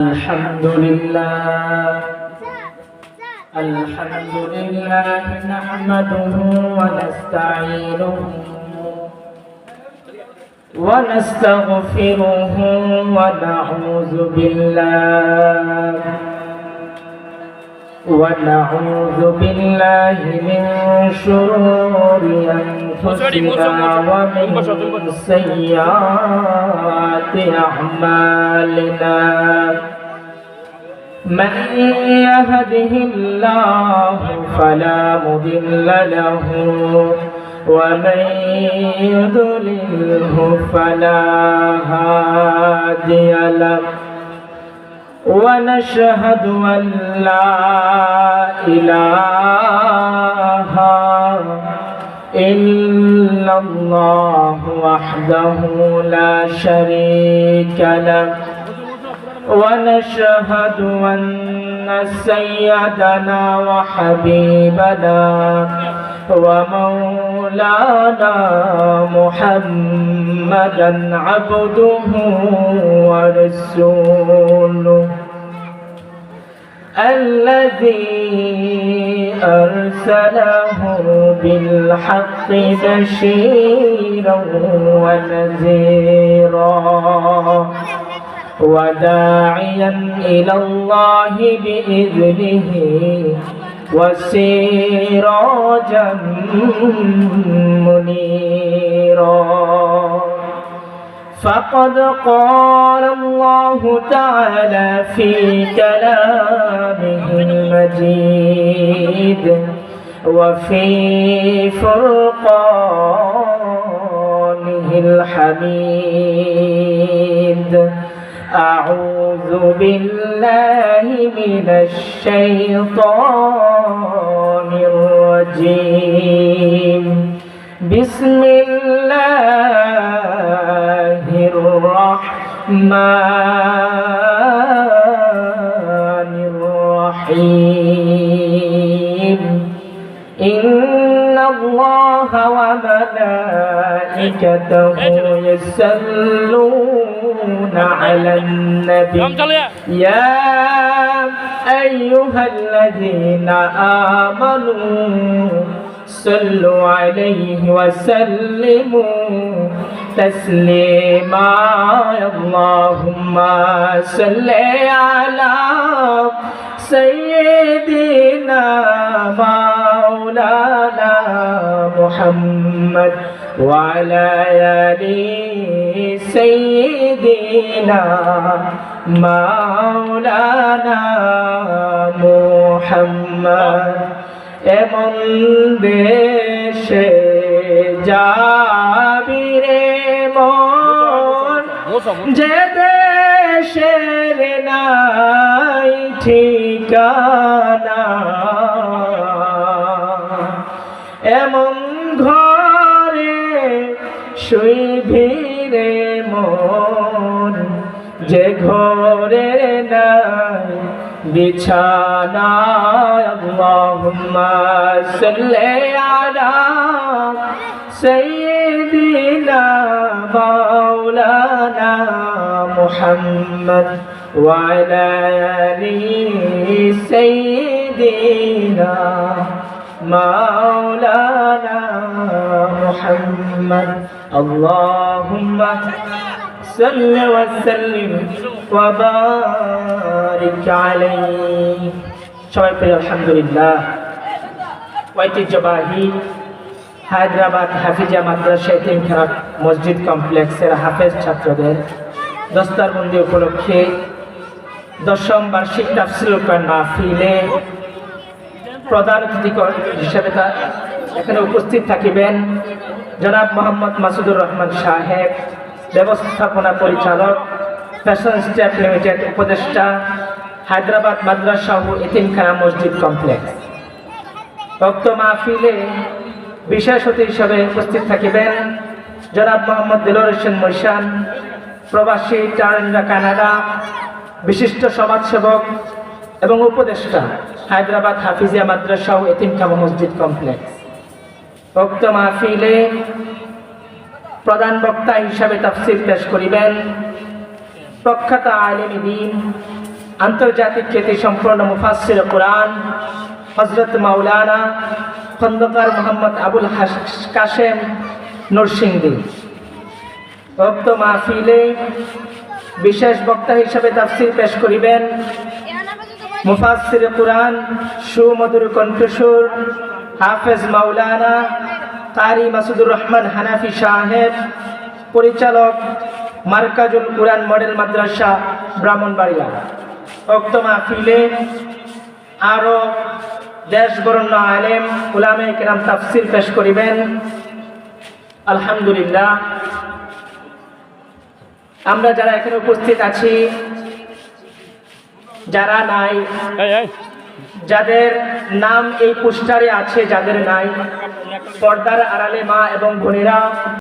الحمد لله نحمده ونستعينه ونستغفره ونعوذ بالله من شرور أنفسنا ومن سيئات أعمالنا. من يهده الله فلا مضل له ومن يضلله فلا هادي له. ونشهد أن لا إله إلا الله وحده لا شريك له. ونشهد أن سيدنا وحبيبنا ومولانا محمدا عبده ورسوله الذي أرسله بالحق بشيرا ونذيرا وداعيا إلى الله بإذنه وسراجا منيرا. فقد قال الله تعالى في كلامه المجيد وفي فرقانه الحميد: أعوذ بالله من الشيطان الرجيم. بسم الله الرحمن الرحيم. إن الله وملائكته يصلون على النبي يا أيها الذين آمنوا صلوا عليه وسلموا تسليما. اللهم صل على سيدنا مولانا محمد وعلى آل سيدنا مولانا محمد. এমন দেশে যাবি রে মন যে দেশের নাই ঠিকানা, এমন ঘরে শুইবি রে মন যে ঘরে নাই বিছানা। আল্লাহুম্মা সাল্লি আলা সাইয়্যিদিনা মাওলানা মুহাম্মদ ওয়া আলা আলি সাইয়্যিদিনা মাওলানা মুহাম্মদ। আল্লাহুম্মা সাল্লি ওয়া সাল্লিম ওয়া বারিক আলাইহি। সবাই পড়ি আলহামদুলিল্লাহ। ঐতিহ্যবাহী হায়দ্রাবাদ হাফিজা মাদ্রাসা এতিমখানা মসজিদ কমপ্লেক্সের হাফেজ ছাত্রদের দস্তারবন্দি উপলক্ষে 10ম বার্ষিক তাফসীরুল কোরআন মাহফিলে প্রধান অতিথি হিসেবে এখানে উপস্থিত থাকিবেন জনাব মোহাম্মদ মাসুদুর রহমান সাহেব, ব্যবস্থাপনা পরিচালক, ফ্যাশন স্টেপ লিমিটেড, উপদেষ্টা, হায়দ্রাবাদ মাদ্রাসা ও এতিমখানা মসজিদ কমপ্লেক্স। উক্ত মাহফিলে বিশেষ অতিথি হিসেবে উপস্থিত থাকিবেন জনাব মোহাম্মদ দিলওয়ার হোসেন মৈশান, প্রবাসী টারেন্ডা কানাডা, বিশিষ্ট সমাজসেবক এবং উপদেষ্টা, হায়দ্রাবাদ হাফিজিয়া মাদ্রাসা ও এতিমখানা মসজিদ কমপ্লেক্স। উক্ত মাহফিলে প্রধান বক্তা হিসাবে তাফসীর পেশ করিবেন প্রখ্যাত আলেম দ্বীন আন্তর্জাতিক খ্যাতি সম্পন্ন মুফাসসির কোরআন হযরত মাওলানা খন্দকার মোহাম্মদ আবুল কাশেম নরসিংদী উক্ত মাহফিলে বিশেষ বক্তা হিসেবে তাফসীর পেশ করিবেন মুফাসসির কোরআন সুমধুর কণ্ঠস্বর হাফেজ মাওলানা কারি মাসুদুর রহমান হানাফি সাহেব, পরিচালক মার্কাজুল কুরআন মডেল মাদ্রাসা ব্রাহ্মণবাড়িয়া। উক্ত মাহফিলে আরো দেশ বরেণ্য আলেম উলামায়ে কেরাম তাফসীর পেশ করিবেন। আলহামদুলিল্লাহ, আমরা যারা এখানে উপস্থিত আছি, যারা নাই, যাদের নাম এই পোস্টারে আছে, যাদের নাই, পর্দার আড়ালে মা এবং বোনেরা